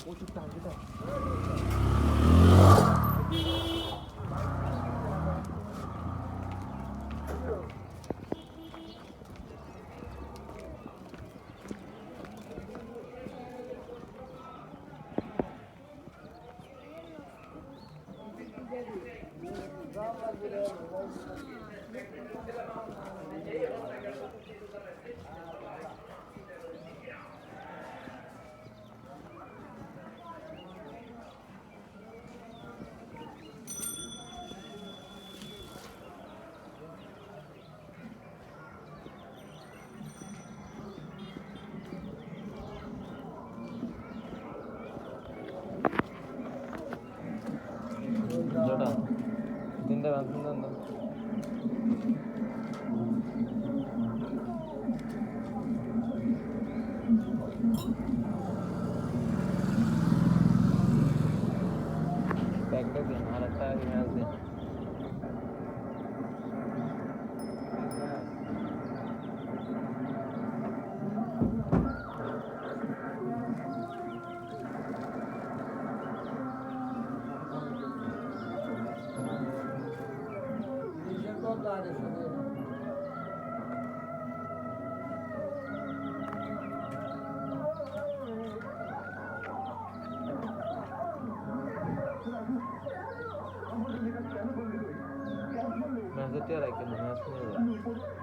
오 좋다 안 좋다. ചേട്ടാ ഇതിൻ്റെ എന്താ पैकेट दें हालत है यहाँ से मैं सत्या रखे मैं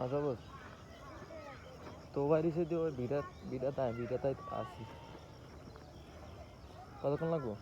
असं बस तो वारीचे देव बिडात आहेत अशी कतक्षण लागबो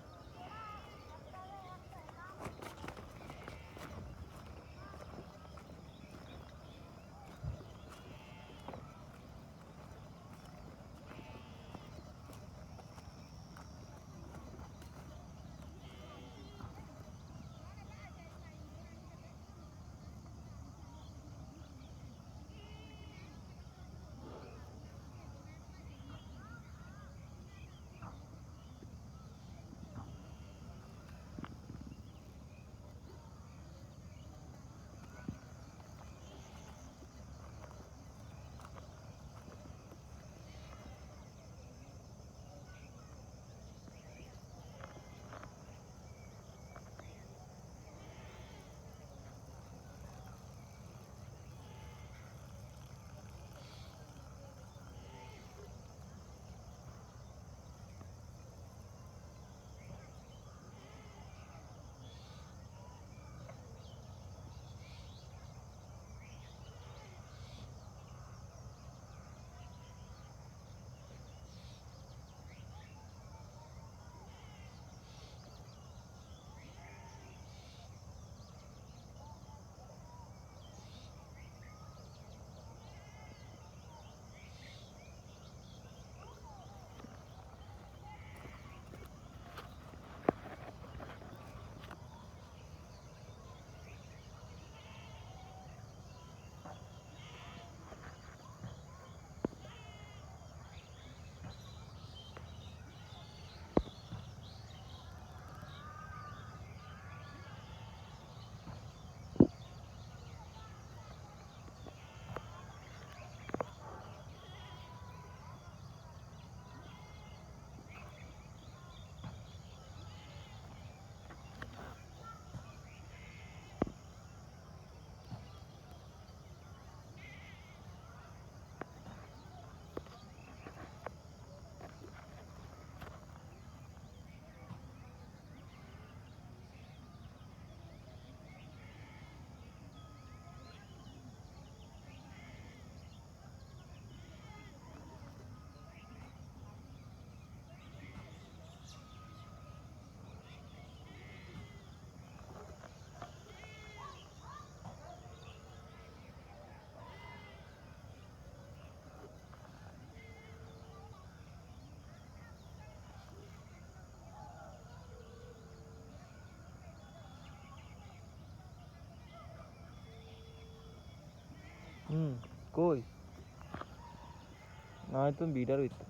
কই না হয়তো বিটার হইতো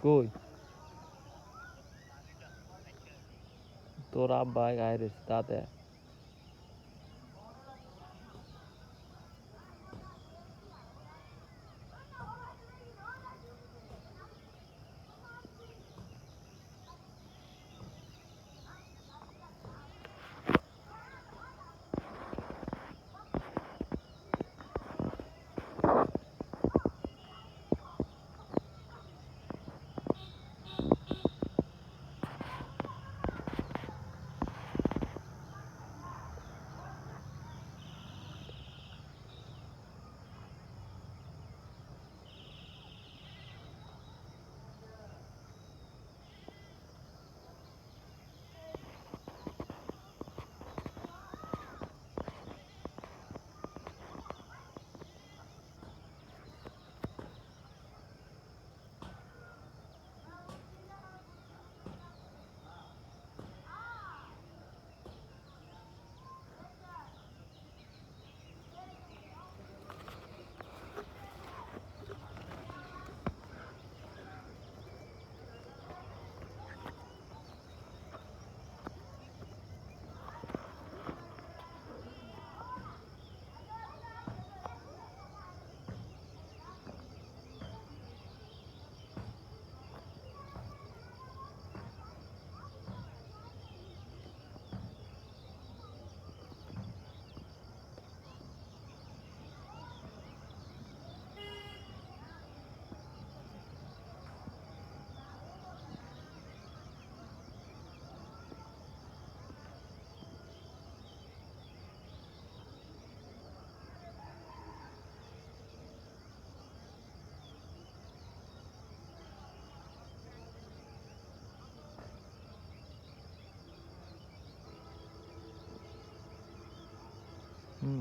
কই তোর আব্বা গায়ে রেছে তাতে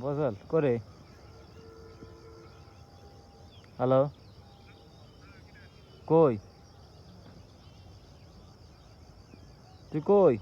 বসল করে হ্যালো কই তুই কই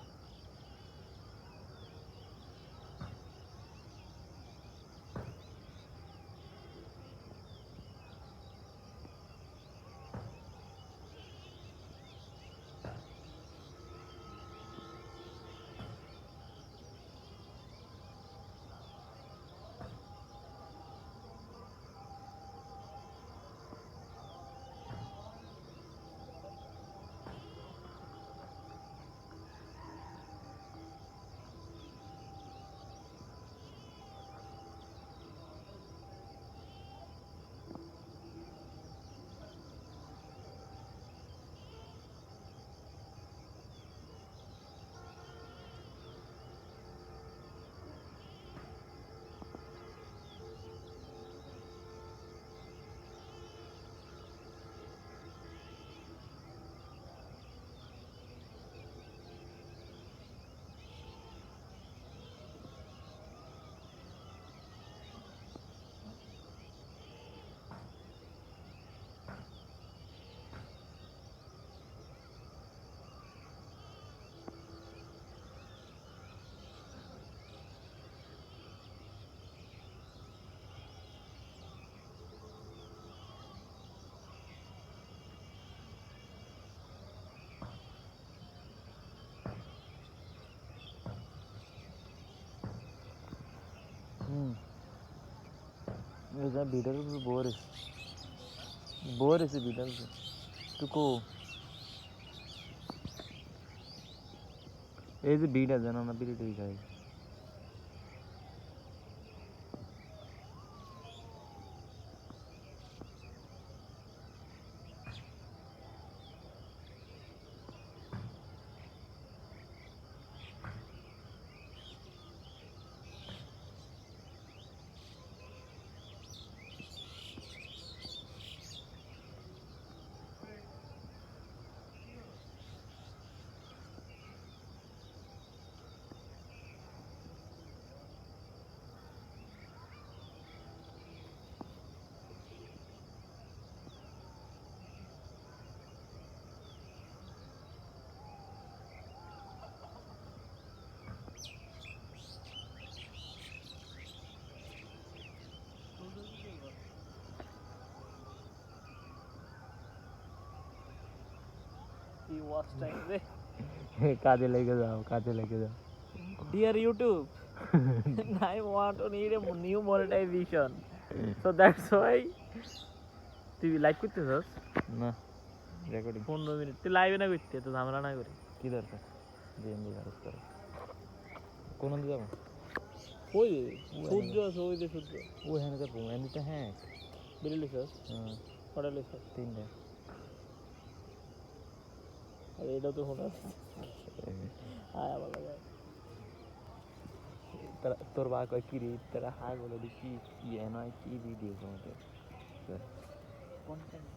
ভিডিওর উপর বোর এসে ভিডিওর উপর তুই কো এই যে ভিডিও জানো না ভিডিও খাই কাজে লেগে যাও Dear YouTube, I want to need a new monetization. So that's why তুই লাইভ করতেছস না রেকর্ডিং 15 মিনিট তুই লাইভে না করতে তো ঝামেলা না করি কি দরকার জিএমবি কাজ করে কোন দিকে যাবো ওই সূর্য আছে ওই যে সূর্য ও হ্যাঁ যাবো এমনিতে হ্যাঁ বেরিয়েছিস হ্যাঁ কটা লিখছিস 3টা আর এটা তো শোনা আয় ভালো লাগে তোর বা কয় কি রে তারা হাই বলে দেখি ইয়ে নয় কি ভিডিও তোমাদের কন্টেন্ট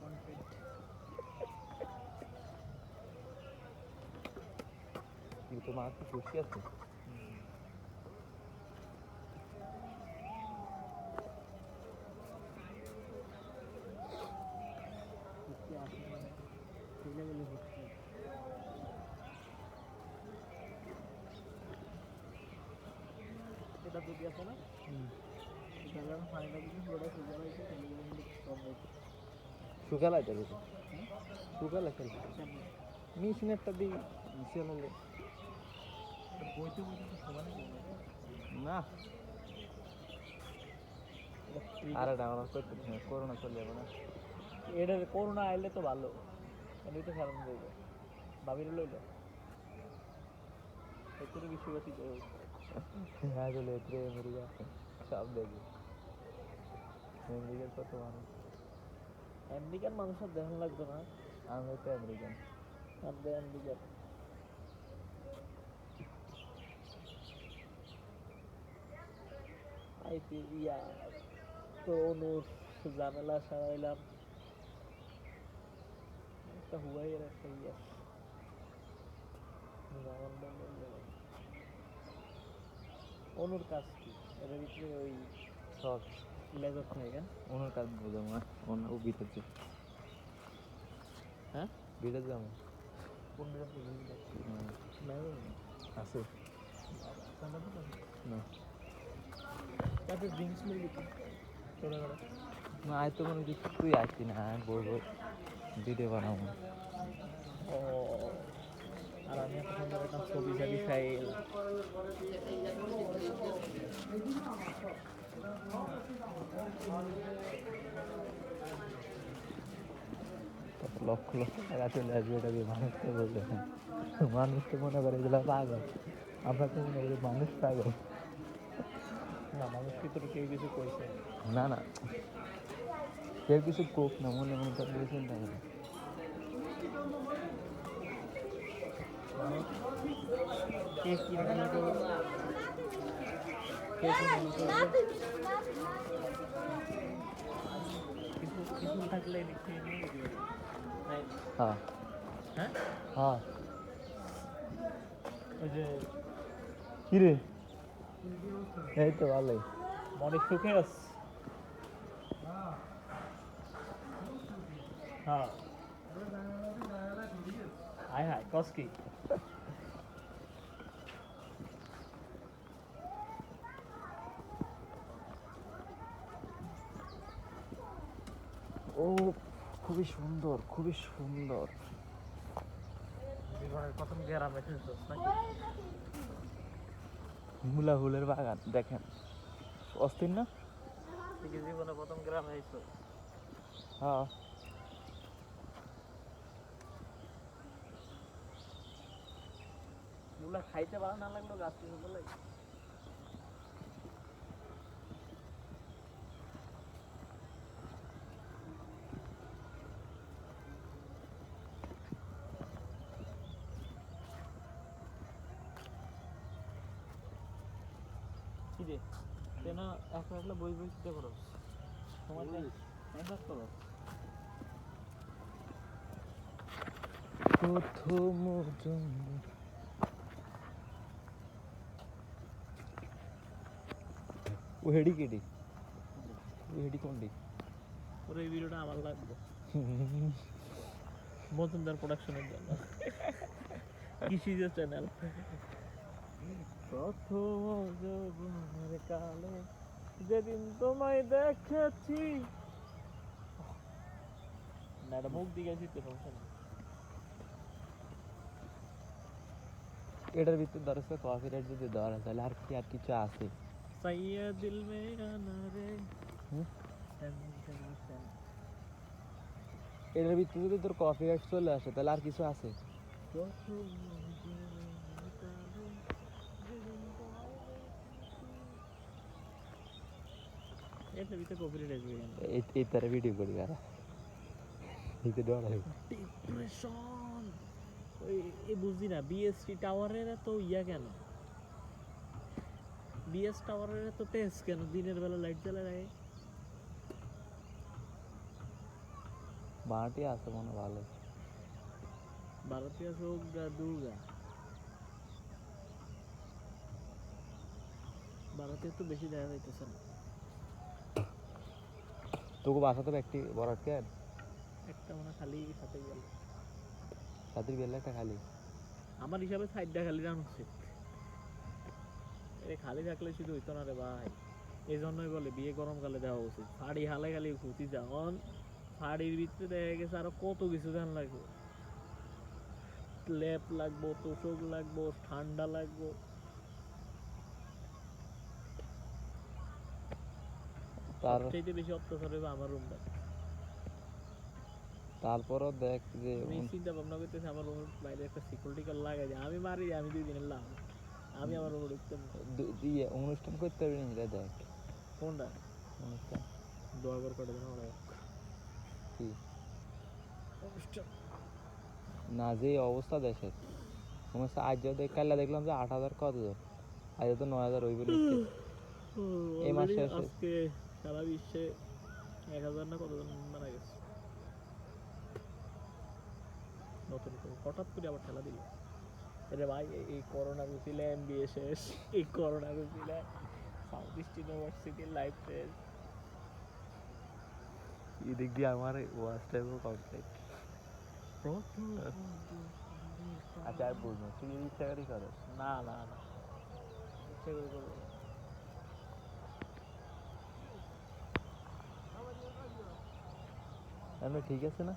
কি তো মাছ খুশি আছে এটা যদি আছে না তাহলে আমি ফাইনাল দিন বড় সুযোগ আছে তাহলে কিন্তু কম হইছে শুকালা এটা দেখো শুকালা খেল মিশনেরটা দি মিশনলে বইতে তো সমানে না আরে ডাউনলোড করতে করোনা চলে যাবে না এটা করোনা আইলে তো ভালো এমনি তো সারানো যাবে ভাবির লইলো একটু বেশি হ্যাঁ চলে এত্রে আমেরিকা সব দেখবে আমেরিকার কত মানুষ আমেরিকান মানুষের দেখান লাগতো না আমরা তো আমেরিকান আমাদের আমেরিকান আইসি ইয়া তো অনুর ঝামেলা সারাইলাম একটা হুয়াইয়ের একটা ইয়া অনুর কাজ কি এর ভিতরে ওই সব লেজার থাকে কেন ওনার কাজ বোঝা মা ওনার ও বিটেছে হ্যাঁ বিটে যাবো কোন বিরাট আছে না তারপরে ড্রিঙ্কস মিল দিত ছোটো করে না আয় তো মনে হচ্ছে তুই আসছি না আমি বলবো ভিডিও বানাবো ও আর আমি এত সুন্দর একটা ছবি ছাবি ফাইল লক্ষ লক্ষ টাকা চলে আসবে এটা দিয়ে মানুষকে বলবে না মানুষ তো মনে করে এগুলো পাগল আমরা তো মনে করি মানুষ পাগল না মানুষ ভিতরে কেউ কিছু কইছে না না কেউ কিছু কোক না মনে মনে তো কিছু চিন্তা করে কে কি মনে করবে কে কি মনে করবে কিছু কিছু থাকলে লিখে নিয়ে দিবে হ্যাঁ হ্যাঁ হ্যাঁ ওই যে কি রে এই তো ভালোই মনে সুখে আস হ্যাঁ হায় হায় কস কি ও খুবই সুন্দর খুবই সুন্দর জীবনের প্রথম গ্রাম এসেছিস নাকি মূলা ফুলের বাগান দেখেন অস্থির না তুই কি জীবনে প্রথম গ্রামে এসেছিস হ্যাঁ মুলা খাইতে ভালো না লাগলো গাছ থেকে বলে কি রে তুই না একলা একলা বই বই চিন্তা করো সময় টাইম টাইম করো প্রথম ও হেডি কেডি ও হেডি কোনডি ওর এই ভিডিওটা আমার লাগবে মজুমদার প্রোডাকশনের জন্য কৃষিজ চ্যানেল প্রথম যৌবনের কালে যেদিন তোমায় দেখেছি না এটা মুখ দিয়ে গেছি তো সমস্যা নেই এটার ভিতরে ধরো কফি রেট যদি ধরা তাহলে আর কি আর কিছু আছে সাইয়া দিল মে আনা রে হুম? সেন সেন সেন এটার ভিতরে যদি তোর কফি রেট চলে আসে তাহলে আর কিছু আছে প্রথম যৌবনের কালে যেদিন তোমায় দেখেছি এটার ভিতরে কপিরাইট আসবে কেন এই তারা ভিডিও করি আর এইতে ডরা ডিপ্রেশন ওই এই বুঝি না বিএসটি টাওয়ারের এত ইয়া কেন বিএস টাওয়ারের এত তেজ কেন দিনের বেলা লাইট জ্বালা রাখে বাঁটি আছে মনে ভালো ভারতীয় হোক দুর্গা ভারতীয় তো বেশি দেখা যাইতেছে না তোকে বাসা তো একটি বড় কেন একটা মানে খালি সাথে গেল তাদের বেলা একটা খালি আমার হিসাবে সাইডটা খালি রান উচিত এ খালি থাকলে শুধু হইতো না রে ভাই এই জন্যই বলে বিয়ে গরমকালে দেওয়া উচিত শাড়ি হালে খালি খুঁতি যখন শাড়ির ভিতরে দেখা গেছে আরো কত কিছু ধান লাগবে লেপ লাগবো তোষক লাগবো ঠান্ডা লাগবো তার সবচাইতে বেশি অত্যাচার হবে আমার রুমটা তারপরও দেখ যে আমি চিন্তা ভাবনা করতেছি আমার রুমের বাইরে একটা সিকিউরিটি গার্ড লাগাই দিই আমি মারি আমি 2 দিনের লাভ আমি আমার রুমে ঢুকতে দিয়ে অনুষ্ঠান করতে পারবি না রে দেখ কোনটা অনুষ্ঠান দোয়া করে দেন ওরা কি অনুষ্ঠান না যে অবস্থা দেশের অনুষ্ঠান আজ দেখ কাল্লা দেখলাম যে 8,000 কত আজ তো 9,000 হইব এই মাসে শেষে আজকে সারা বিশ্বে 1,000 না কতজন মারা গেছে নতুন করে হঠাৎ করে আবার ঠেলা দিল আরে ভাই এই করোনার উচিলে এমবিএ শেষ, এই করোনার উচিলে সাউথ ইস্ট ইউনিভার্সিটির লাইফ শেষ। এদিক দিয়ে আমার ওয়াচ টাইমও কমপ্লিট। আচ্ছা আর বুঝবো তুই যদি ইচ্ছা করি করো। না না না, ইচ্ছে করে করবো না। এমনি ঠিক আছে না?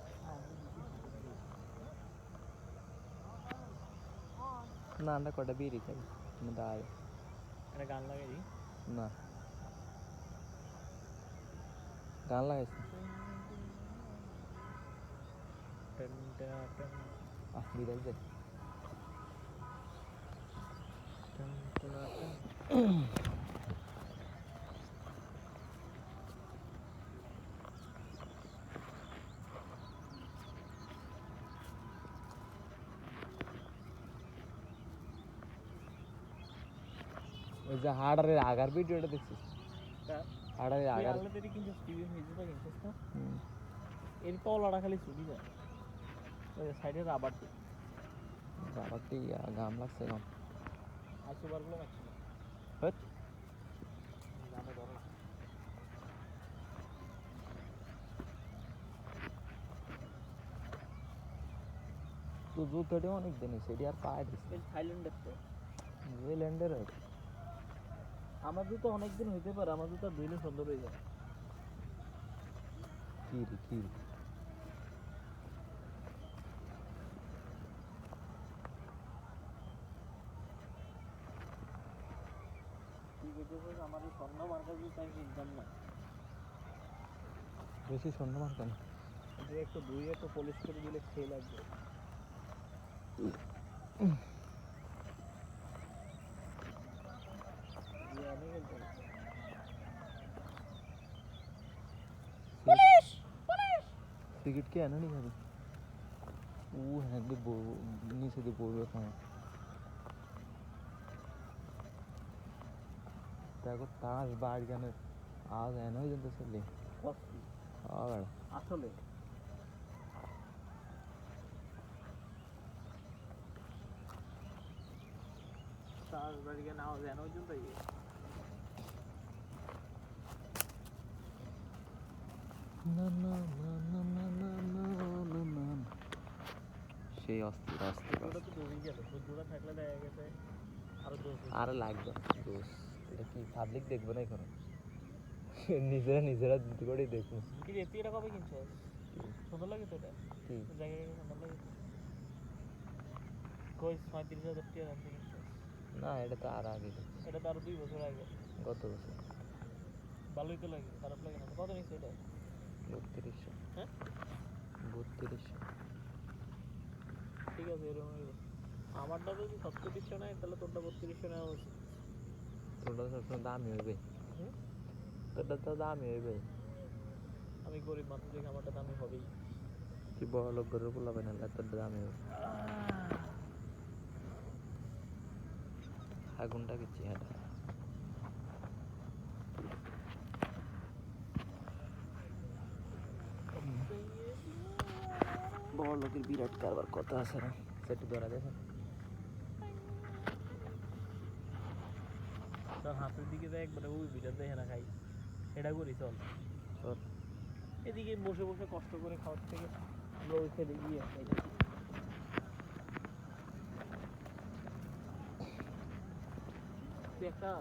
না আমরা কটা বিড়ি খাই দাঁড় একটা গান লাগাই দিই। না গান লাগাইছি টেন টেন টেন বিড়াল যাই টেন টেন টেন। ওই যে হাড়ারের আগার ভিডিওটা দেখছিস? হাড়ারের তুই আগার আনলে তেরি কিন্তু টিভি হয়েছে তো কিনছিস না? হুম। এর তলাটা খালি ছুটি যায়, ওই সাইডে রাবার দিই। আবার কি গাম লাগছে কম আর সুপারগুলো মারছি না। হট গানে ধরো না। তো জুতোটা অনেক দিন সেটি আর পায়ে দিচ্ছে এই থাইল্যান্ডের তো নিউজিল্যান্ডের আমার জুতো অনেকদিন হইতে পারে, আমার জুতো ধুইলে সুন্দর হয়ে যায়। কি রে কি রে? তুই বলছিস আমার এই স্বর্ণ মার্কার জুতো আমি কিনতাম না, বেশি স্বর্ণ মার কেন? যে একটু ধুয়ে একটু পলিশ করে দিলে খেয়ে লাগবে। যে অনেক খেলতে হবে। টিকিট কি আনা नहीं खाली वो है दे बो नीचे दे बोल रहा है देखो ताज बाढ़ जाने आज है ना जल्दी से ले কস্টলি और আসলে তার বাড়িকে নাও যেন ওই জন্য ना ना ना ना ना ना ना ना ना সেই অস্থির অস্থির ওটা তো ডুবেই গেল, জোড়া থাকলে দেখা গেছে আরো দোষ আর লাগবে দোষ এটা কি পাবলিক দেখবে না এখন নিজেরা নিজেরা করে দেখবো কি রে, তুই এটা কবে কিনছিস? সুন্দর লাগে তো এটা, কি জায়গায় সুন্দর লাগে তো। কই ৩৭,০০০ টাকা দাম দিয়ে কিনছিস? না এটা তো আর আগে এটা তো আরো 2 বছর আগে। গত বছর ভালোই তো লাগে, খারাপ লাগে না। কত নিচ্ছে এটা? 3200 হ্যাঁ 3200 ঠিক আছে, এরকম আমারটা যদি ৩৭০০ নেয় তাহলে তোরটা ৩২০০ নেওয়া উচিত। তোরটা তো সবসময় দামই হইবে হুম? তোরটা তো দামই হইবে আমি গরিব মানুষ দেখে আমারটা দামি হবেই। তুই বড় লোক গরু পোলাবে না তোর দামই হবে আগুনটা কি চেহারা বড় লোকের বিরাট কারবার কথা আছে না সেটা ধরা দেখেন তোর হাতের দিকে দেখ, একবারে ওই ভিতর দেখে না খাই, এটা করি চল। চল। এদিকে বসে বসে কষ্ট করে খাওয়ার থেকে আমরা ওই সাইডে গিয়ে খাই। তুই একটা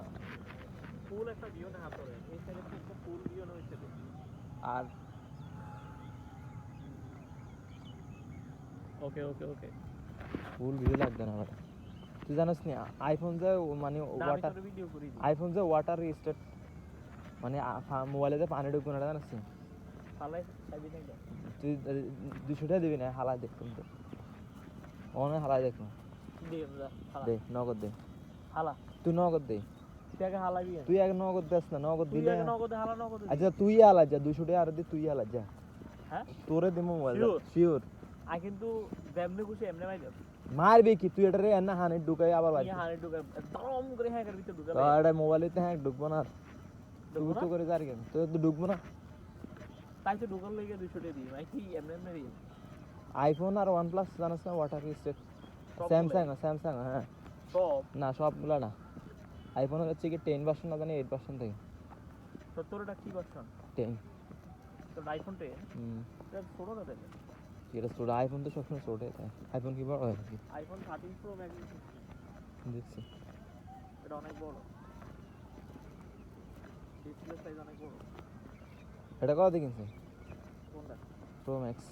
ফুল একটা ভিউ না হাতরে, এই সাইডে তুই একটা ফুল ভিউ না ওই সাইডে। আর ওকে ওকে ওকে, ফুল ভিউ লাগবে না আমার তুই জানিস না আইফোন যে মানে ওয়াটার ভিডিও করি দিই। আইফোন যে ওয়াটার স্টেট মানে মোবাইলে যে পানি ঢুকবে না জানিস ফালাই খাইবি না তুই 200 টাকা দিবি না হালাই দেখুন তো অনেক হালাই দেখুন দে আমরা হালা দে নগদ দে হালা, তুই নগদ দে তুই আগে হালাবি। তুই এক নগদ দেস না নগদ তুই দিলে আগে নগদে হালা, নগদে দে। আচ্ছা তুই হালা যা 200 টাকা আর দে তুই হালা যা হ্যাঁ তোরে দিমু মোবাইল Sure? শিওর আই কিন্তু যেমনি খুশি এমনি মাই দেব। মারবি কি তুই এটা রে না হানে ঢুকাই আবার তুই বাড়ি হানে ঢুকে দম করে হ্যাঁ ভিতর ঢুকে তো এটা মোবাইলেতে হ্যাঁ ঢুকবো না তুই ঢুকবো তো না? করে যার কেন তুই তো ঢুকবো না তাই তো ঢুকার লেগে 200 টাকা দিই ভাই, কি এমনি এমনি দিই। আইফোন আর OnePlus জানিস না ওয়াটার স্টেট স্যামসাং হ্যাঁ সব না সবগুলো না আইফোন হচ্ছে কি 10 ভার্সন না জানি 8 ভার্সন থেকে তো তোর এটা কি ভার্সন 10 তোর আইফোন 10 এটা ছোট না তাহলে এটা ছোট আইফোন তো সবসময় ছোট হয় আইফোন কি বড় হয় নাকি আইফোন 13 প্রো ম্যাক্স দেখছি এটা অনেক বড় ডিসপ্লে সাইজ অনেক বড় এটা কত কিনছে কোনটা প্রো ম্যাক্স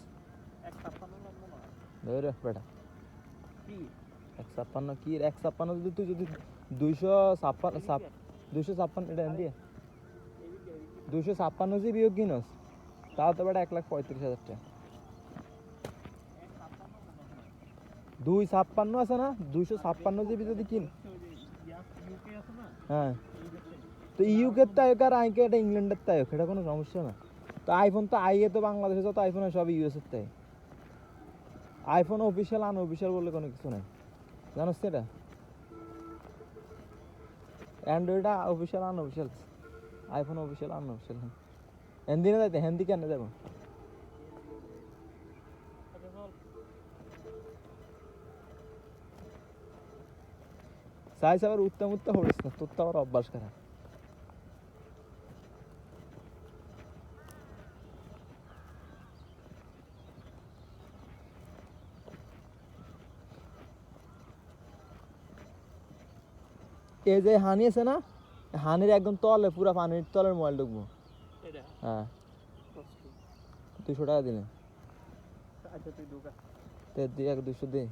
156 নাম মনে হয় ধরে বেটা কি 156 কি 156 যদি তুই যদি 256 এটা দিয়ে 256 জিবিও কিনস তাও তো বেটা 1,35,000 টাকা 256 আছে না 256 জিবি যদি কিন হ্যাঁ তো ইউকের তায়ক আর আইকে এটা ইংল্যান্ডের তায়ক এটা কোনো সমস্যা না তো আইফোন তো আইয়ে তো বাংলাদেশে যত আইফোন হয় সব ইউএসের তাই আইফোন অফিসিয়াল আনঅফিসিয়াল বলে কোনো কিছু নাই জানোস তো এটা Android official unofficial iPhone official unofficial Hindi না যাইতে হিন্দি কেন যাবো সাইজ আবার উত্তম হরিস না তোর তো আবার অভ্যাস খারাপ এই যে হানি আছে না হানির একদম তলে পুরা পানির তলের মোবাইল ঢুকবো এটা হ্যাঁ কষ্ট 200 টাকা দিলে আচ্ছা তুই ঢোকা তে দিয়ে 200 দে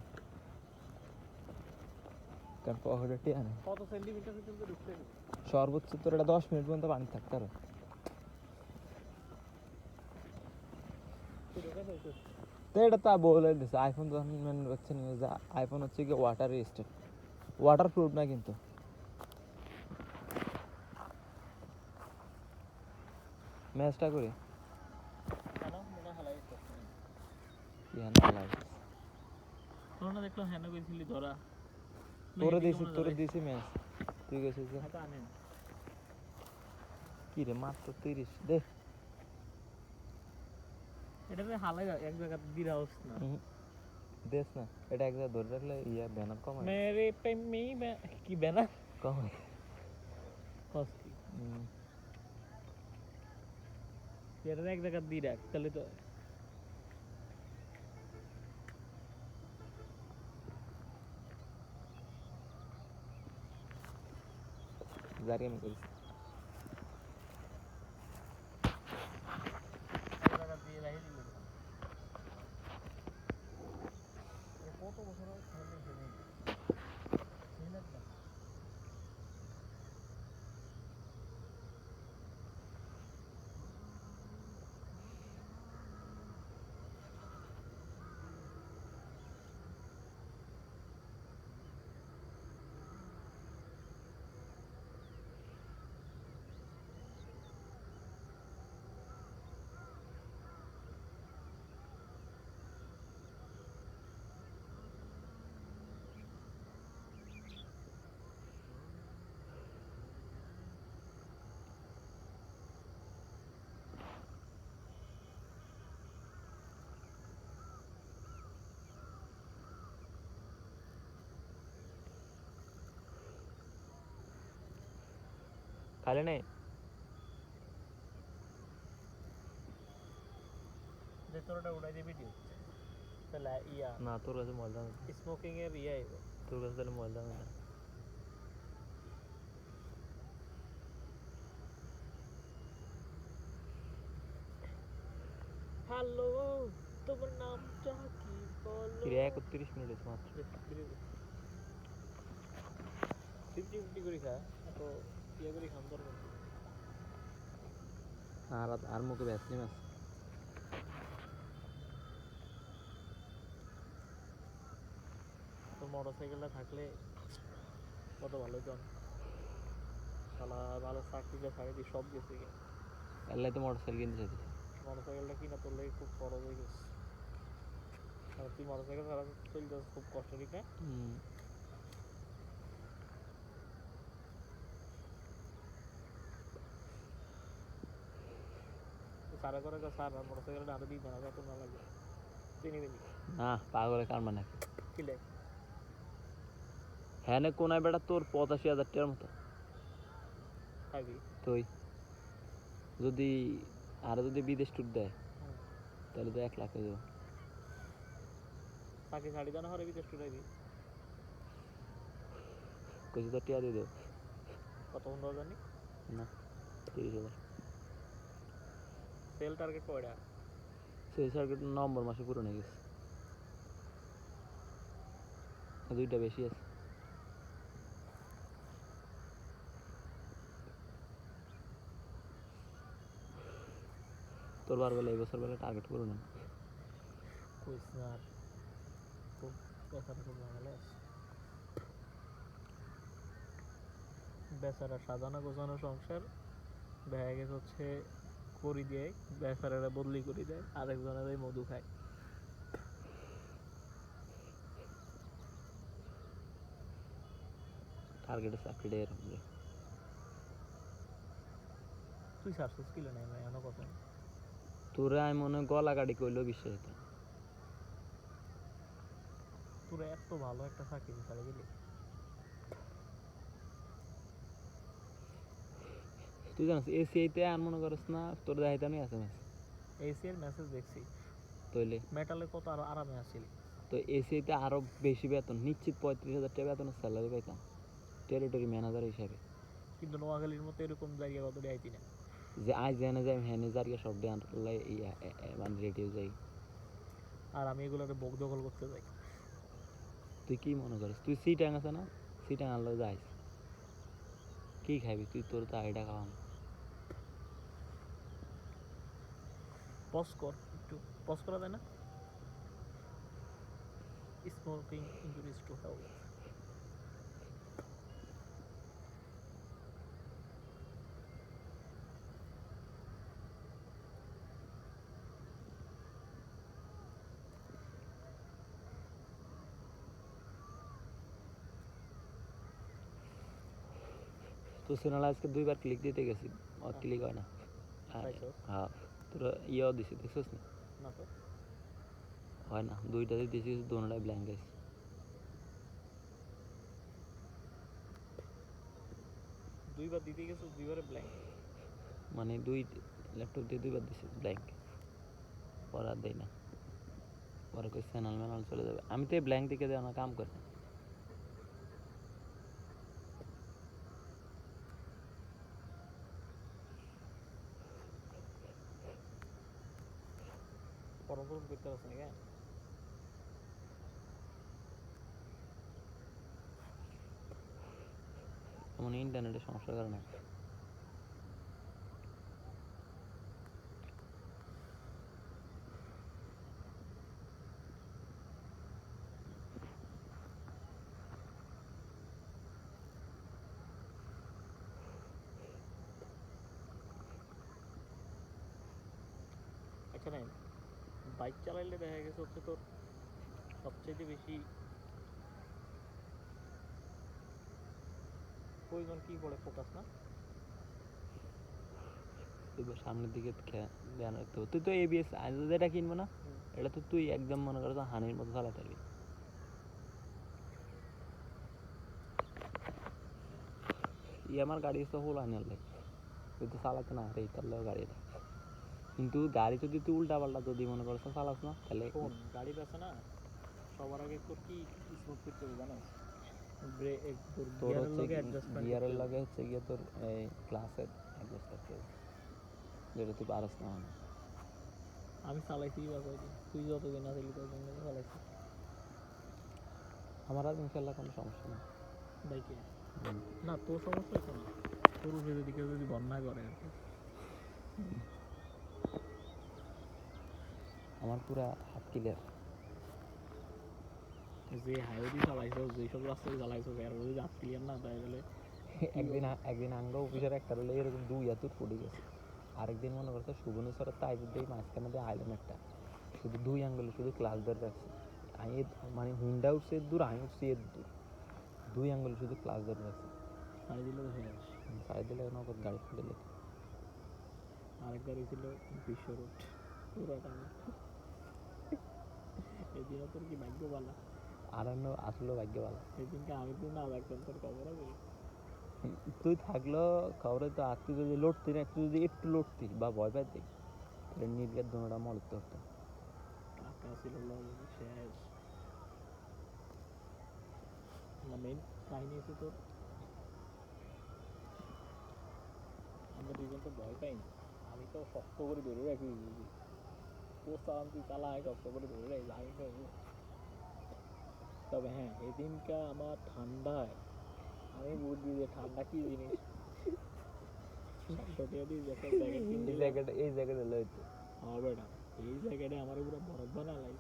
কারণ পকেটে টিয়া নেই কত সেন্টিমিটার পর্যন্ত ঢুকতে সর্বোচ্চ তোর এটা 10 মিনিট পর্যন্ত পানি থাকতে পারে তুই ঢোকা যাইছিস তো এটা তা বলে দিছে আইফোন যখন মেন হচ্ছে নিয়ে যে আইফোন হচ্ছে কি ওয়াটার রেজিস্টার ওয়াটার প্রুফ না কিন্তু ম্যাচটা করি কেন মনে হালাই কি হানা লাগে তোর না দেখলাম হ্যাঁ কইছিলি ধরা তোরে দিছি ম্যাচ তুই গেছিস যে হাতে আনেন কি রে মাত্র 30 দে এটা হালাই এক জায়গা দিরাউস না দেশ না এটা এক জায়গায় ধরে রাখলে ইয়া ব্যানার কম হয় মেরে पे मी কি ব্যানার কম হয় কস্তি এটা এক জায়গা দিয়ে রাখ তাহলে তো জারি আমি করেছি এক জায়গা দিয়ে রাখি দিল কত বছর খেলে খেলে খালি নেই যে তোরটা উড়াই দিয়ে ভিডিও তাহলে ইয়া না তোর কাছে মোবাইল দাও স্মোকিং এর ইয়া আইবো তোর কাছে তাহলে মোবাইল দাও না হ্যালো তোমার নামটা কি বলো কি রে 31 মিনিট আছে মাত্র 50 করে খা তো ইয়া করে খাম দরকার আর মুখে ভ্যাসলিন আছে তো মোটরসাইকেলটা থাকলে কত ভালো হতো শালা ভালো চাকরিটা ছাড়ি দিয়ে সব গেছে গিয়ে আল্লাহ তো মোটরসাইকেল কিনতে চাইছি মোটরসাইকেলটা কিনা তোর লাগে খুব খরচ হয়ে গেছে আর তুই মোটরসাইকেল ছাড়া চলতে খুব কষ্ট দিতে সারা করে সার আর মোটরসাইকেলটা আরো দিই না যত না লাগে চিনি দিবি না পাগলে কার মানে কিলে হ্যাঁ না কোনায় বেটা তোর 85,000 টাকার মতো খাবি তুই যদি আর যদি বিদেশ ট্যুর দেয় তাহলে তো 1 লাখ হয়ে যাবে তাকে শাড়ি দানা হরে বিদেশ টুরাইবি কিছু তো টিয়া দিয়ে দেবো কত 15 জানি না 30,000 সেল টার্গেট কয়টা সেই সার্কিট নভেম্বর মাসে পুরো হয়ে গেছে আর 2টা বেশি আছে তোর বার বেলা এই বছর বেলা টার্গেট পুরো না কইস না আর খুব বেচারা খুব ঝামেলা আছে বেচারা সাজানো গোছানো সংসার দেখা গেছে হচ্ছে করি দিয়ে বেচারারা বদলি করে দেয় আরেকজনের এই মধু খায় টার্গেটে চাকরিটা এরকম যে তুই সারছিস কিলো নাই ভাই এখনো কথা তোরা আমি মনে হয় গলা কাটি করলেও বিশ্বাস হতো না। তোরা এত ভালো একটা চাকরি ছাড়ে গেলি তুই জানিস এসিআইতে আর মনে করিস না তোর দেখাইতে আমি আছে এসি এর মেসেজ দেখছি তৈলে মেটালে কত আরো আরামে আসিলি তো এসিআইতে আরো বেশি বেতন নিশ্চিত 35,000 টাকা বেতনের স্যালারি পাইতাম টেরিটরি ম্যানেজার হিসাবে কিন্তু নোয়াখালীর মতো এরকম জায়গা কত দেয়াইতি না যে আজ জেনে যাই ম্যানেজার গিয়ে সব ডে আন্ডারলাই মানে রেডিও যাই আর আমি এগুলোকে বক দখল করতে যাই তুই কি মনে করিস তুই সিটাং আছে না সিটাং আনলে যাইস কি খাবি তুই তোর তো আইডা খাওয়াম পজ কর একটু পজ করা যায় না স্মোকিং ইনজুরিজ টু হেলথ তো সিনালা আজকে 2বার ক্লিক দিতে গেছি আর ক্লিক হয় না হ্যাঁ তোর ইয়েও দিছি দেখছিস না না তো হয় না 2টাতে দিছি দোনোটাই ব্ল্যাঙ্ক গেছে দুইবার দিতে গেছো দুইবারে ব্ল্যাঙ্ক মানে ল্যাপটপ দিয়ে 2বার দিছি ব্ল্যাঙ্ক পরে আর দেয় না পরে কই চ্যানেল ম্যানেল চলে যাবে আমি তো এই ব্ল্যাঙ্ক দিকে দেওয়া না কাম করে ফর্ম ফর্ম করতে পারছ না কেন এমন ইন্টারনেটের সমস্যার কারণে আচ্ছা নাই বাইক চালাইলে দেখা গেছে হচ্ছে তোর সবচেয়ে বেশি প্রয়োজন কি পড়ে ফোকাস না তুই সামনের দিকে ধ্যান রাখতে হবে তুই তো এবিএস যেটা কিনবো না এটা তো তুই একদম মনে করো হানির মতো চালাতে পারবি আমার গাড়ি তো হলো আনার লাগে তুই তো চালাতে না রে তার গাড়ি কিন্তু গাড়ি যদি তুই উল্টা পাল্টা যদি মনে করো চালাস না তাহলে কোন গাড়ি বেছে না সবার আগে তোর কি স্মুথ করতে হবে জানো তোর হচ্ছে গিয়ারের লগে হচ্ছে গিয়ে তোর এই ক্লাসের অ্যাডজাস্ট করতে হবে যেটা তুই পারস না আমি চালাইছি বা কয়দিন তুই যতদিন আসলি ততদিন চালাইছি আমার আর ইনশাল্লাহ কোনো সমস্যা নেই বাইকে না তোর সমস্যা হচ্ছে না তোর উপরে যদি কেউ যদি বন্যা করে আর কি আমার পুরা হাত ক্লিয়ার যে হাইওয়ে চালাইছো যেসব রাস্তায় চালাইছো এর যদি হাত ক্লিয়ার না তাই বলে একদিন আঙ্গ অফিসের একটা রইলে এরকম 2 হাত ফুটে গেছে আরেকদিন মনে করতো সুবর্ণেশ্বরের তাই দিয়ে মাঝখানে দিয়ে আইলেন একটা শুধু 2 আঙ্গুলে শুধু ক্লাস ধরে রাখছে আমি মানে হুন্ডা উঠছে এর দূর আমি উঠছি এর দূর 2 আঙ্গুলে শুধু ক্লাস ধরে রাখছে ছাড়ি দিলে তো শেষ ছাড়ি দিলে নগদ গাড়ি ফুটে যেত আরেক গাড়ি ছিল বিশ্ব রোড পুরো টানা এদিনও তোর কি ভাগ্য ভালো আর আসলে ভাগ্য ভালো। সেদিনকে আমি তুই না থাকতাম তোর খবর আছে? তুই থাকলেও খবরে তো আর তুই যদি লড়তি না, একটু যদি একটু লড়তি বা ভয় পাইতি, তাহলে নির্গের দোনোটা মরতে হতো। টাকা ছিল লগে শেষ। না মেইন কাহিনী হচ্ছে তোর, আমরা দুজন তো ভয় পাইনি। আমি তো শক্ত করে ধরে রাখি পোস্ট আরাম তুই চালায় শক্ত করে ধরে রাখি আমি তো। তবে হ্যাঁ এদিনকা আমার ঠান্ডায় আমি বুঝি যে ঠান্ডা কি জিনিস। 700 টাকা দিয়ে যে একটা জ্যাকেট এই কিনতে জায়গাটা লইতো। হবে না। এই জ্যাকেটে আমার পুরো বরফ বানা লাই।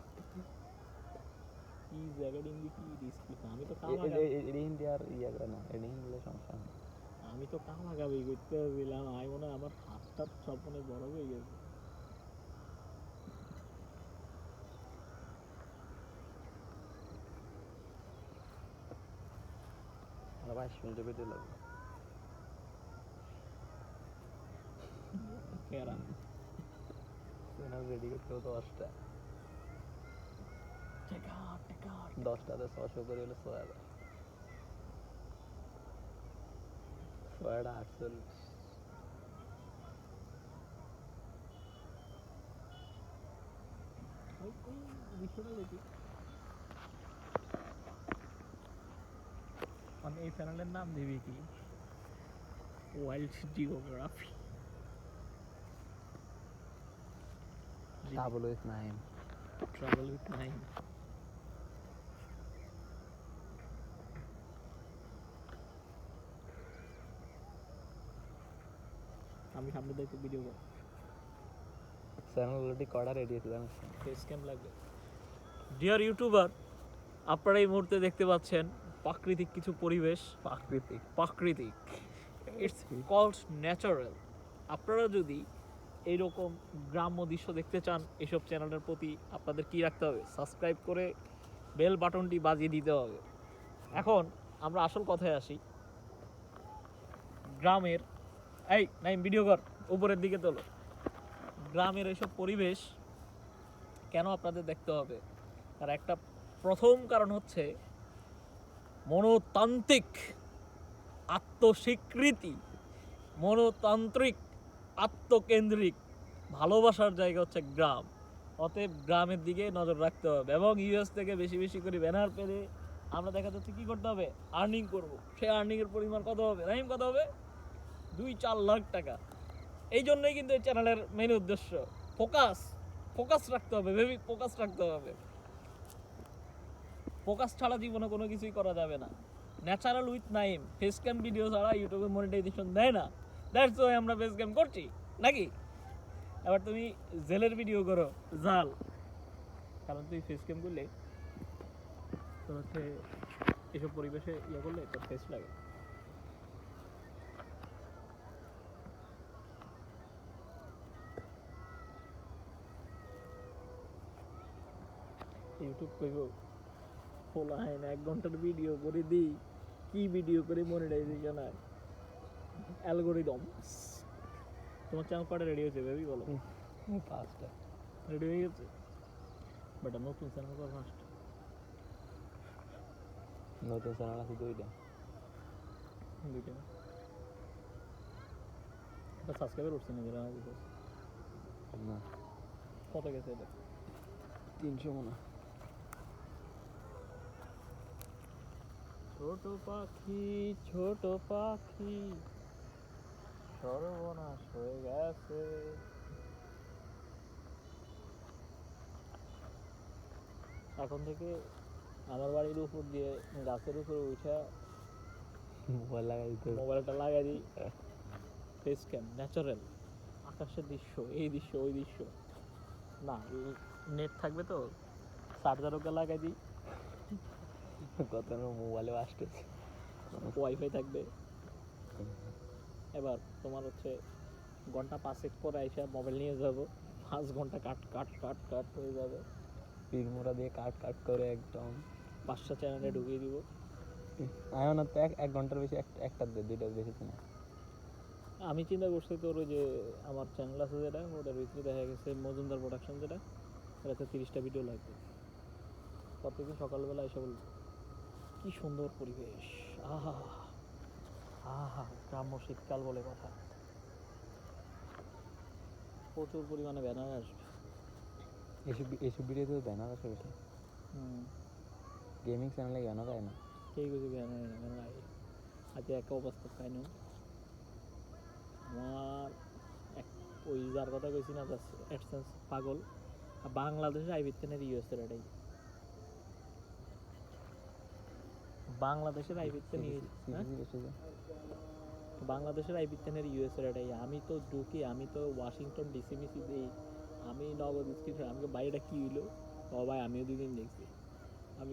কি জ্যাকেট ইন্দি কি রিস্কি। আমি তো কাম লাগাবো, এটা হিন্দি আর ইয়া করে না, এটা হিন্দি হলে সমস্যা নেই। আমি তো কাম লাগাবি করতে দিলাম। আমি মনে হয় আমার হাতটা সব মনে হয় বরফ হয়ে গেছে। আর 22 মিনিটে ভিডিও লাগবে। কেরা রেডি করতে হতো 10টা, check out, check out. 10টাতে 600 করে হলে 6000, 648। ওই বিষয়টা দেখি মানে এই চ্যানেলের নাম দিবি কি? Wild geography. Travel with Naeem. Travel with Naim. আমি সামনে দেখতে ভিডিও কর, চ্যানেল অলরেডি করা রেডি আছে জানিস? ফেস ক্যাম লাগবে। ডিয়ার ইউটিউবার, আপনারা এই মুহূর্তে দেখতে পাচ্ছেন প্রাকৃতিক কিছু পরিবেশ। প্রাকৃতিক, ইটস কলড ন্যাচারাল। আপনারা যদি এইরকম গ্রাম্য দৃশ্য দেখতে চান, এসব চ্যানেলের প্রতি আপনাদের কি রাখতে হবে? সাবস্ক্রাইব করে বেল বাটনটি বাজিয়ে দিতে হবে। এখন আমরা আসল কথায় আসি। গ্রামের, এই নাইম ভিডিও কর, উপরের দিকে তোলো। গ্রামের এইসব পরিবেশ কেন আপনাদের দেখতে হবে? তার একটা প্রথম কারণ হচ্ছে মনতান্ত্রিক আত্মস্বীকৃতি, মনতান্ত্রিক আত্মকেন্দ্রিক ভালোবাসার জায়গা হচ্ছে গ্রাম। অতএব গ্রামের দিকে নজর রাখতে হবে এবং ইউএস থেকে বেশি বেশি করে ব্যানার পেলে আমরা দেখা যাচ্ছে কী করতে হবে? আর্নিং করব। সেই আর্নিংয়ের পরিমাণ কত হবে? রাহিম কত হবে? 2-4 লাখ টাকা। এই জন্যই কিন্তু এই চ্যানেলের মেন উদ্দেশ্য। ফোকাস রাখতে হবে, বেবি ফোকাস রাখতে হবে। ফোকাস ছাড়া জীবনে কোনো কিছুই করা যাবে না। Natural with Naim face cam video ছাড়া ইউটিউবে মনিটাইজেশন দেয় না। দ্যাটস ওয়াই আমরা ফেস ক্যাম করছি নাকি। এবার তুমি জেলের ভিডিও করো, জাল, কারণ তুই ফেস ক্যাম করলে তোর হচ্ছে এসব পরিবেশে ইয়ে করলে তোর ফেস লাগে। ইউটিউব কইব খোলা হয় না, 1 ঘন্টার ভিডিও করে দিই, কি ভিডিও করে মনিটাইজেশন হয়? অ্যালগোরিদম। তোমার চ্যানেল কটা রেডি হয়েছে বেবি বলো? 5টা রেডি হয়ে গেছে, বাট নতুন চ্যানেল কর ফার্স্ট। নতুন চ্যানেল আছে 2টা। দুইটা এটা সাবস্ক্রাইবার উঠছে না যেটা না, কত গেছে এটা? 300 মনে হয়। ছোট পাখি ছোট পাখি সর্বনাশ হয়ে গেছে। এখন থেকে আমার বাড়ির উপর দিয়ে গাছের উপরে উঠা মোবাইল লাগাই দিতে হবে। মোবাইলটা লাগাই দিই, ফেস ক্যাম ন্যাচারাল, আকাশের দৃশ্য, এই দৃশ্য ওই দৃশ্য না, নেট থাকবে তো চার্জারকে লাগাই দিই, কত মোবাইলেও আসতেছে। ওয়াইফাই থাকবে। এবার তোমার হচ্ছে ঘন্টা 5 পরে আইসা মোবাইল নিয়ে যাব, 5 ঘন্টা কাট কাট কাট কাট হয়ে যাবে। পিরমোড়া দিয়ে কাট কাট করে একদম 5টা চ্যানেলে ঢুকিয়ে দিব। আয়ন তো 1 ঘন্টার বেশি একটা 2টা দেখেছি না। আমি চিন্তা করছি তোর ওই যে আমার চ্যানেল আছে যেটা, ওটার ভিতরে দেখা গেছে মজুমদার প্রোডাকশন যেটা, এটাতে 30টা ভিডিও লাগবে। প্রত্যেকদিন সকালবেলা এসে বলবো কি সুন্দর পরিবেশ, আহা আহা, গ্রাম্য শীতকাল বলে কথা। প্রচুর পরিমাণে ব্যানার আসবে। এইসব ভিডিওতে ব্যানার আসে বেশি, গেমিং চ্যানেলে ব্যানার আয় না। কে কিছু ব্যানার না ব্যানার আগে আজকে একটা অবস্থা পাই না আমার এক ওই যার কথা কইছি না, অ্যাডসেন্স পাগল, বাংলাদেশে আইবিত্তেনের ইউএসএর এটাই, বাংলাদেশের আইবিত্তেন বাংলাদেশের আইবিত্তেনের ইউএসএর এটাই। আমি তো ঢুকি, আমি তো ওয়াশিংটন ডিসি মিসি দিই, আমি নগদ স্ক্রিন, আমি বাইরেটা কি হইলো, ও ভাই আমিও দুদিন দেখছি, আমি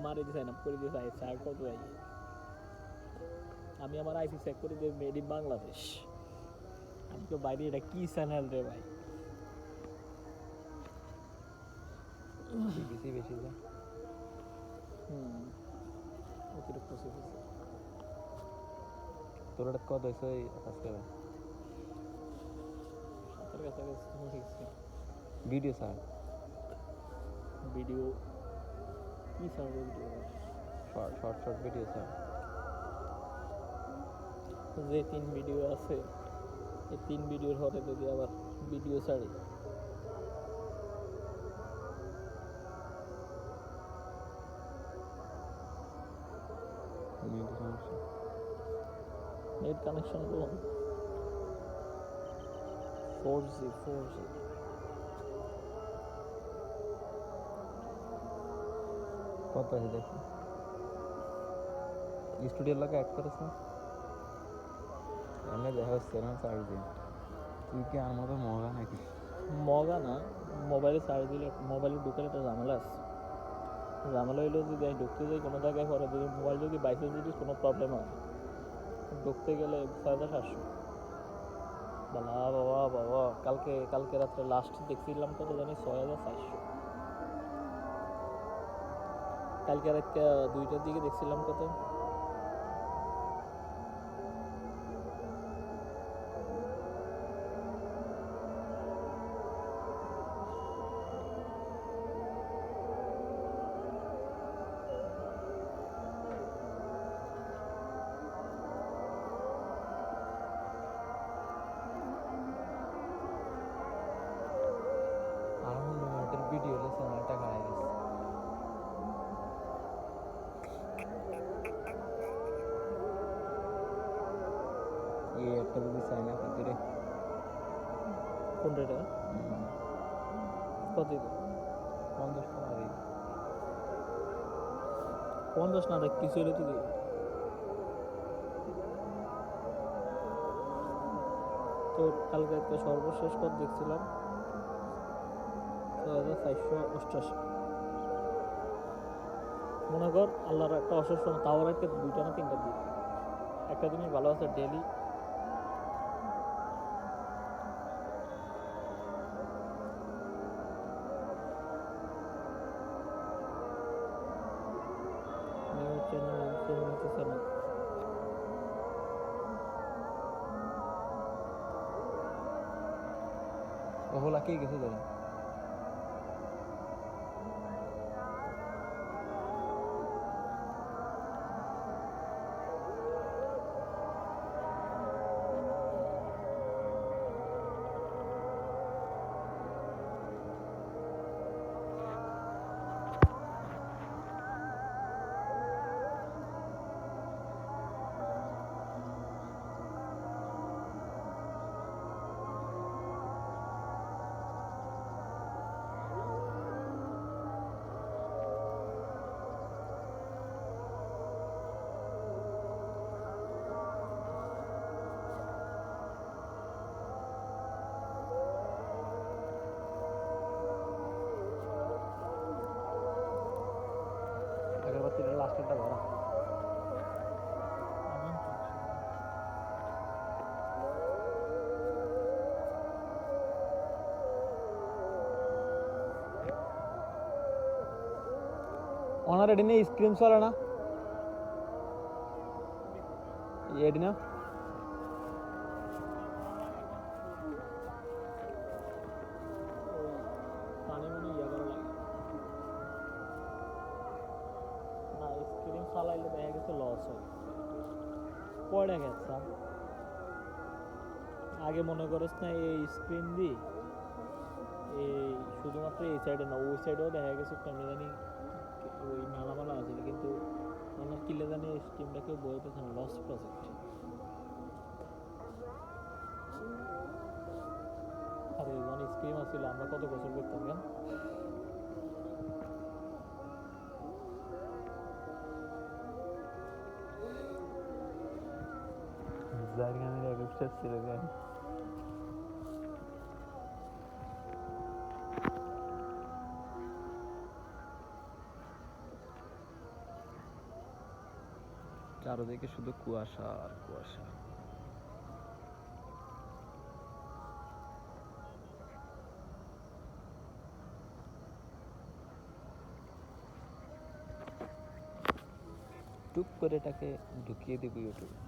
মারে দিয়ে সাইন আপ করে দিয়ে সাইড কত ভাই, আমি আমার আইপি চেক করে দিয়ে মেড ইন বাংলাদেশ, আমি তো বাইরে এটা কি চ্যানেল রে ভাই। বেশি বেশি যায়। অতিরিক্ত সিরিজ। তোর এটা কত হয়েছে আজকে? 7 কাছাকাছি হয়েছে। ভিডিও স্যার, ভিডিও কি sir? Video short video sir. যে 3 ভিডিও আছে, এই 3 ভিডিওর হরে যদি আবার ভিডিও ছাড়ি, নেট কানেকশন তো 4G কত আছে দেখো, স্টুডিওর লাগে অ্যাড করেছ না এমনি দেখা হচ্ছে না চার্জ দিন। তুই কি আর মতো মগা নাকি? মগা না, মোবাইলে চার্জ দিলে মোবাইলে ঢুকে একটা ঝামেলা আছে। ঝামেলা হইলেও যদি আমি ঢুকতে যাই কোনো জায়গায়, পরে যদি মোবাইল যদি বাইসে যদি কোনো প্রবলেম হয়, ঢুকতে গেলে 6700। বাবা কালকে রাত্রে লাস্ট দেখছিলাম কত জানি 6400। কালকে রাত্রে 2টার দিকে দেখছিলাম কত, ভিডিও হলে চ্যানেলটা খারাপ গেছে। একটা যদি সাইন আপ করে কোন রেটে কত দিবে? 50 টাকা দিই। 50 না দেখ কিছু হলে তো দিবে। তো কালকে একটা সর্বশেষ কত দেখছিলাম 6488। মনে কর আল্লাহর একটা অশেষ, তাও একটা 2টা না 3টা দিই, একটা জিনিস ভালো আছে, ডেলি নিউজ চ্যানেল নিতেছে না। ওগুলা কে গেছে ধরে? আগরবাতির লাস্টেরটা ধরা। ওনার এটি নিয়ে স্ক্রিন চলে না এটি না, পানি মনে ইয়া করা লাগে। তাইলে দেখা গেছে লস হয়। কয়টা গেছে আগে মনে করিস না এই স্ক্রিন দি এই শুধুমাত্র এই সাইডে না ওই সাইডেও দেখা গেছে কেমন জানি ওই মালামালা আছে কিন্তু আমার কিলে জানি স্টিমটাকে বইতেছে না লস প্রজেক্ট। আরে যখন স্ক্রিম আসছিল আমরা কত বছর করতাম কেন জার্গানের এক স্টেপ ছিল কেন চারদিকে শুধু কুয়াশা আর কুয়াশা। টুক করে এটাকে ঢুকিয়ে দিব ইউটিউবে,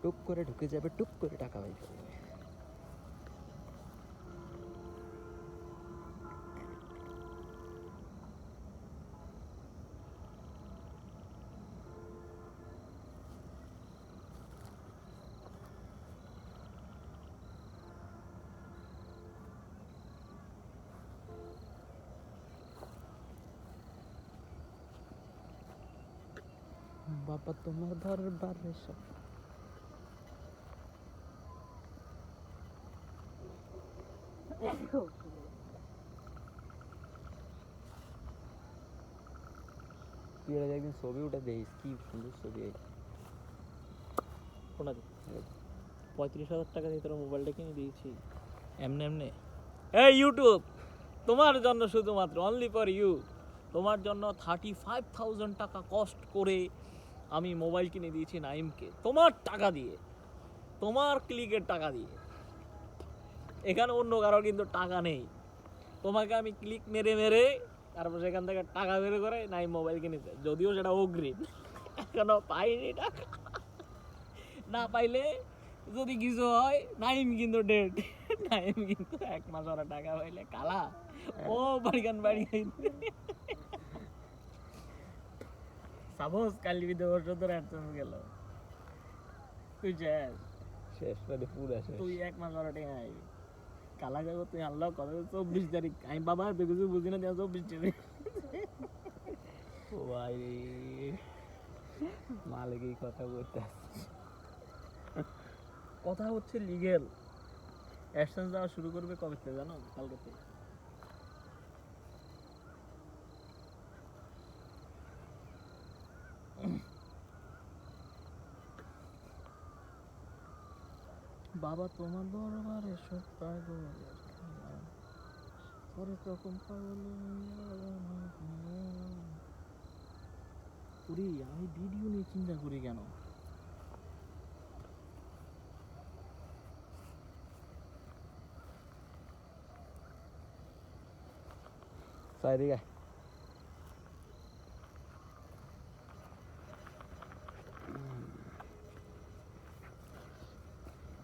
টুক করে ঢুকে যাবে, টুক করে টাকা পাই যাবে। বাবা তোমার দরবারে সব তুই এর আগে একদিন ছবি উঠে দেখিস, কি সুন্দর ছবি। কোনা 35,000 টাকা দিয়ে তোর মোবাইলটা কিনে দিয়েছি এমনি এমনি। এই ইউটিউব তোমার জন্য শুধুমাত্র অনলি ফর ইউ, তোমার জন্য 35,000 টাকা কষ্ট করে আমি মোবাইল কিনে দিয়েছি নাইমকে, তোমার টাকা দিয়ে, তোমার ক্লিকের টাকা দিয়ে। এখানে অন্য কারো কিন্তু টাকা নেই, তোমাকে আমি ক্লিক মেরে মেরে তারপর সেখান থেকে টাকা বের করে নাইম মোবাইল কিনেছে, যদিও সেটা অগ্রিম, এখনো পাইনি টাকা। না পাইলে যদি কিছু হয় নাইম কিন্তু ডেড, নাইম কিন্তু 1 মাস ওরা টাকা পাইলে কালা ও বাড়িখান বাড়ি সাপোজ কালি বিদে ওর তোর অ্যাডসেন্স গেল, তুই শেষ, শেষ করে পুরা শেষ। তুই 1 মাস ওরা টেকা আইবি কালা যাবো। তুই আনলো কত 24 তারিখ, আমি বাবা তুই কিছু বুঝি না, 24 তারিখ ও ভাই রে, মালিক এই কথা বলতে আসছে। কথা হচ্ছে লিগেল অ্যাডসেন্স দেওয়া শুরু করবে কবে থেকে জানো? কালকে থেকে। বাবা তোমার দরবারে সব পাগল হরেক রকম পাগল। ওরে আমি ভিডিও নিয়ে চিন্তা করি কেন? চারিদিকে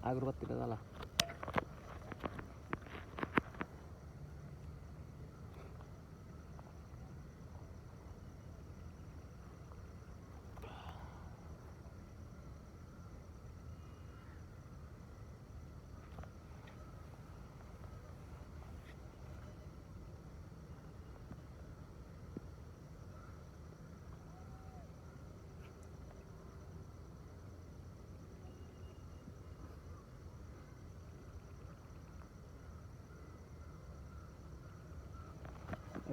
আগরবাতিটা জ্বালা।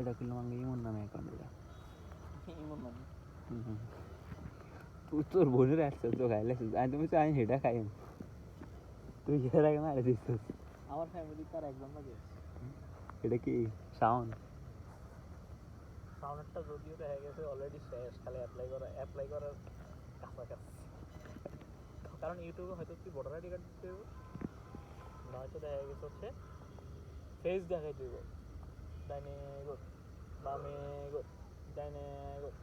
এটা কিলো আমি ইমন নামে অ্যাকাউন্ট এটা। তুই তোর বোনের আসছে তো খাইলে আমি তুমি আমি সেটা খাই, তুই এর আগে মারে দিচ্ছিস। আমার ফ্যামিলি তার একজন লাগে এটা কি সাউন্ড? সাউন্ডটা যদিও দেখা গেছে অলরেডি শেষ, খালি অ্যাপ্লাই করার কাছাকাছি। কারণ ইউটিউবে হয়তো তুই ভোটার আইডি কার্ড দিতে হবে, নয়তো দেখা গেছে হচ্ছে ফেস দেখাই দিব, ডাইনে গুড, বামে গুড, ডাইনে গুড।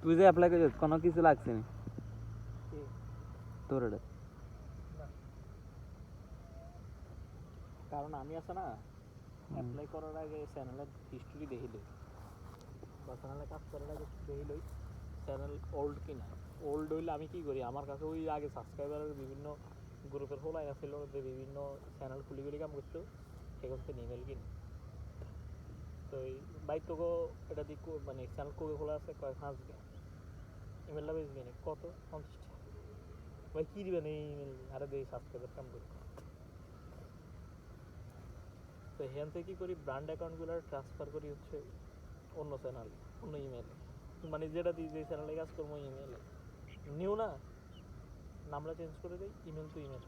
তুই যে অ্যাপ্লাই করিস কোনো কিছু লাগছে না কি? তোর এটা না। কারণ আমি আছে না অ্যাপ্লাই করার আগে চ্যানেলের হিস্ট্রি দেখিলই বা চ্যানেলে কাজ করার আগে দেখিলই চ্যানেল ওল্ড কিনা ওল্ড হইলে আমি কি করি আমার কাছে ওই আগে সাবস্ক্রাইবারের বিভিন্ন গ্রুপের হোলাই আছিল যে বিভিন্ন চ্যানেল খুলি খুলি কাম করতো সেখান থেকে ইমেল কিনি তো এই বাইক তোকে এটা দিক মানে চ্যানেল কোকে খোলা আছে কয়েক হাসবে ইমেলটা বেচবি না কত 50 টাকা ভাই কী দিবেন এই ইমেল আরে দেই সাবস্ক্রাইবার কাম করি তো এখান থেকে কী করি ব্র্যান্ড অ্যাকাউন্টগুলো ট্রান্সফার করি হচ্ছে অন্য চ্যানেল অন্য ইমেলে মানে যেটা দিই যে চ্যানেলে কাজ করবো ইমেলে নিউ না নামটা চেঞ্জ করে দিই email to email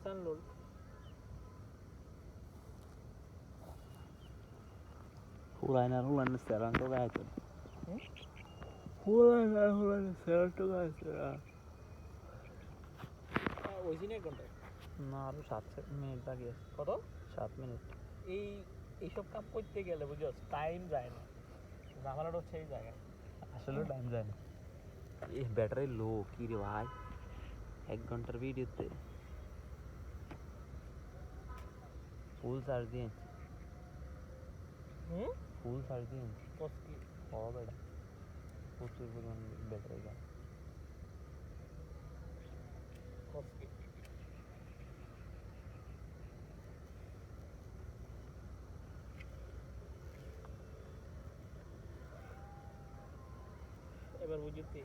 channel old হুলাইনার স্যারান তো গাইতো হুম? হুলাইনার স্যারান তো গাইতো ওই দিনে 1 ঘন্টা না আরো 7 মিনিট বাকি আছে কত 7 মিনিট এই এইসব কাম করতে গেলে বুঝছস টাইম যায় না ঝামেলাটা হচ্ছে এই জায়গায় আসলে টাইম যায় না এই ব্যাটারি লো কি রে ভাই 1 ঘন্টার ভিডিওতে ফুল চার্জ দিয়েছি হুম ফুল চার্জ দিয়েছি কস কি হবে এটা প্রচুর পরিমাণ ব্যাটারি যায় কস কি এবার বুঝতে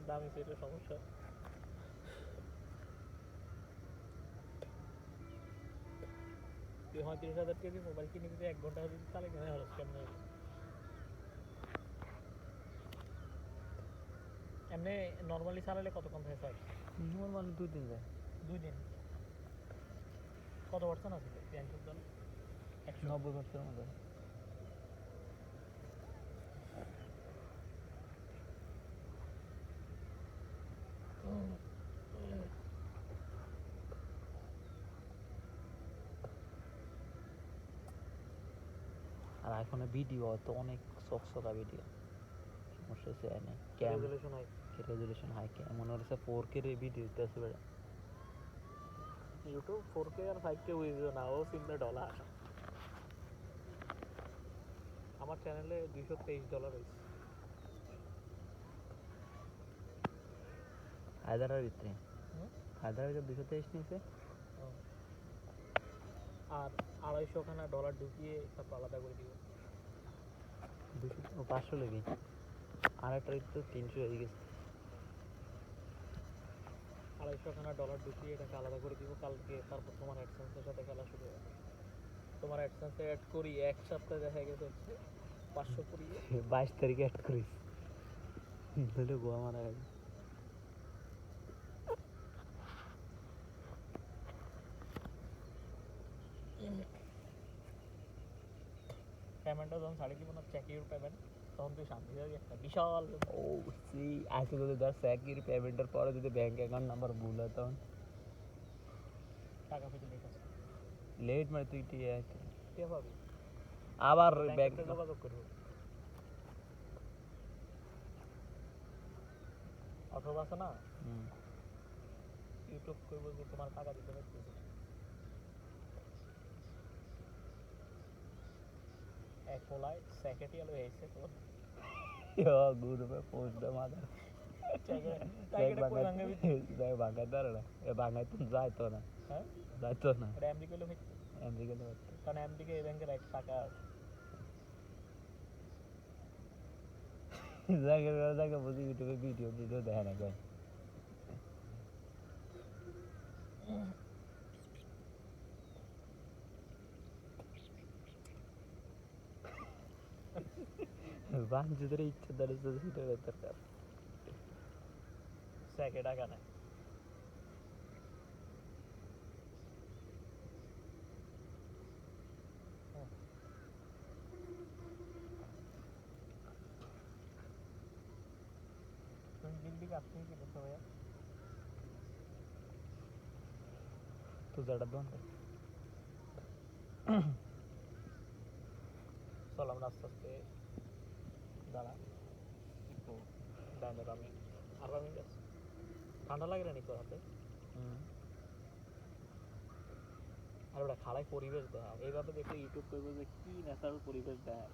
দামি সেটের সমস্যা তুই 35,000 টাকা দিয়ে মোবাইল কিনে দিতে 1 ঘন্টা যদি তাহলে কেন হলো কেমন এমনি নর্মালি চালালে কতক্ষণ থাকে চার্জ নর্মাল 2 দিন যায় 2 দিন কত পার্সেন্ট আছে ব্যাংকের জন্য 90% মতো আর আইফোনে ভিডিও তো অনেক চকচকা ভিডিও সমস্যা হচ্ছে এনে ক্যাম রেজুলেশন হয় রেজুলেশন হাই ক্যাম মনে হচ্ছে 4K রে ভিডিও দিতে আছে বেড়া ইউটিউব 4K আর 5K বুঝছো না ও সিমে ডলার আমার চ্যানেলে $223 হয়েছে হায়দারের ভিতরে হুম? হায়দারের 223 নিয়েছে আর 250 খানা ডলার ঢুকিয়ে তারপর আলাদা করে দিব 500 লেগে আর একটা তো 300 হয়ে গেছে 250 খানা ডলার ঢুকিয়ে এটাকে আলাদা করে দিব কালকে তারপর তোমার অ্যাডসেন্সের সাথে খেলা শুরু হবে তোমার অ্যাডসেন্সে অ্যাড করি এক সপ্তাহে দেখা গেছে হচ্ছে 500 করি 22 তারিখে অ্যাড করিস তাহলে গোয়া মারা গেছে পেমেন্টটা যখন ছাড়ি দিব না চেক ইউর পেমেন্ট তখন তুই শান্তি যাবি একটা বিশাল ও সি আজকে যদি ধর স্যাকির পেমেন্টের পরে যদি ব্যাংক অ্যাকাউন্ট নাম্বার ভুল হয় তখন টাকা পেতে লেট আছে লেট মানে তুই টিয়ে কে পাবি আবার ব্যাংক ব্যাংকে যোগাযোগ করবো অথবা আছে না ইউটিউব করবো যে তোমার টাকা দিতে পারতেছি না এক হোলায় স্যাকেটি আলো হয়েছে তো গ্রুপে পোস্ট দে মাদার চেক ভাঙাবি যাই ভাঙাতে পারে না এ ভাঙাইতে যাইতো না হ্যাঁ যাইতো না এটা এমডি করলে হইতো আমেরিকা কারণ এমডিকে এই ব্যাংকের এক টাকা জায়গা বুঝি ইউটিউবে ভিডিও ভিডিও দেখে না কয় বাঞ্চুদের ইচ্ছা ধরে সেটা দরকার স্যাকে টাকা নেয় তুমি দিল্লি কাছে কি করছো ভাইয়া তো যেটা দোন চল আমরা আস্তে আস্তে দাঁড়া আমাদের আমি আর আমি ঠান্ডা লাগে না নি তোর হাতে আর ওটা খাড়ায় পরিবেশ দেয় এইভাবে দেখলে ইউটিউব করবো যে কি ন্যাচারাল পরিবেশ দেয়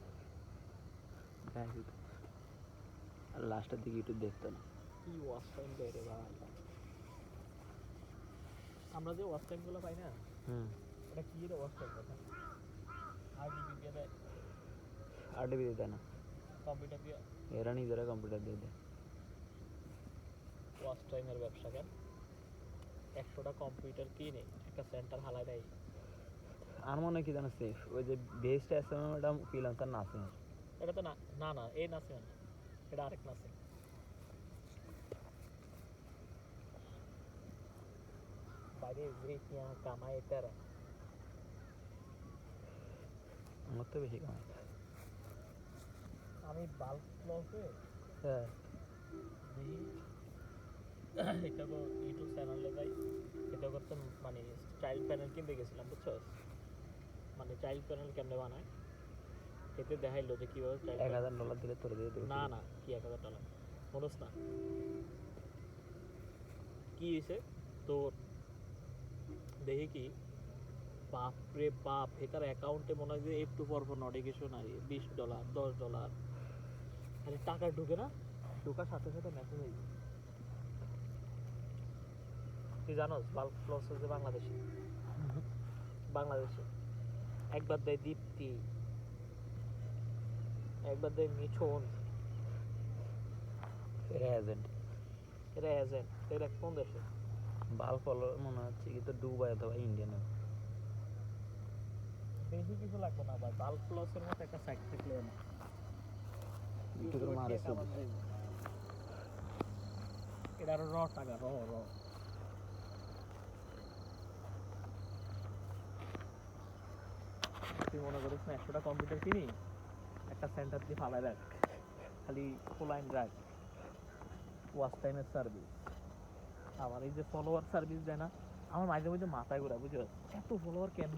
আর লাস্টের দিকে ইউটিউব দেখতো না কি ওয়াচ টাইম দেয় রে ভাই আমরা যে ওয়াচ টাইমগুলো পাই না এটা কি রে ওয়াচ টাইম কথা RDB দিয়ে দেয় RDB দিয়ে দেয় না কম্পিউটার দিয়ে এরা নিজেরা কম্পিউটার দিয়ে দেয় ওয়াচ টাইমের ব্যবসা কেন 100টা কম্পিউটার কিনে একটা সেন্টার হালাই দেয় আর মনে হয় কি জানো সেফ ওই যে বেস্ট এসএমএম এটা ফ্রিল্যান্সার না আছে এটা তো না না না এই নাসিম না এটা আরেক নাসিম বাইরে যে কামাই তারা আমার তো বেশি কামাই আমি বাল্ব ক্লসে হ্যাঁ এটা তো ইউটিউব চ্যানেলে যাই এটা করতে মানে চাইল্ড প্যানেল কিনতে গেছিলাম বুঝছো মানে চাইল্ড প্যানেল কেমনে বানায় এতে দেখাইলো যে কিভাবে $1000 দিলে তোর দিয়ে দেবে না না কি $1000 মনোস না কি হয়েছে তোর দেখি কি বাপরে বাপ এটার অ্যাকাউন্টে মনে হয় যে একটু পর পর নোটিফিকেশন আসে $20 $10 খালি টাকা ঢুকে না ঢোকার সাথে সাথে মেসেজ হয়ে যায় তুই জানোস বাল্ক প্লাস হচ্ছে বাংলাদেশে একবার দেয় দীপ্তি একবার দেয় মিঠুন এরা এজেন্ট এরা এজেন্ট এরা কোন দেশে বাল ফলো মনে হচ্ছে কি তো দুবাই অথবা ইন্ডিয়ান বেশি কিছু লাগবে না ভাই বাল্ক প্লাসের মতো একটা সাইট থাকলে না ইউটিউবের মারে এটা আরো টাকা তুই মনে করিস না 100টা কম্পিউটার কিনি একটা সেন্টার দিয়ে ফালাই রাখ খালি লাইন রাখ ওয়াচ টাইমের সার্ভিস আমার এই যে ফলোয়ার সার্ভিস দেয় না আমার মাঝে মাঝে মাথায় ঘোরা বুঝছো এত ফলোয়ার কেন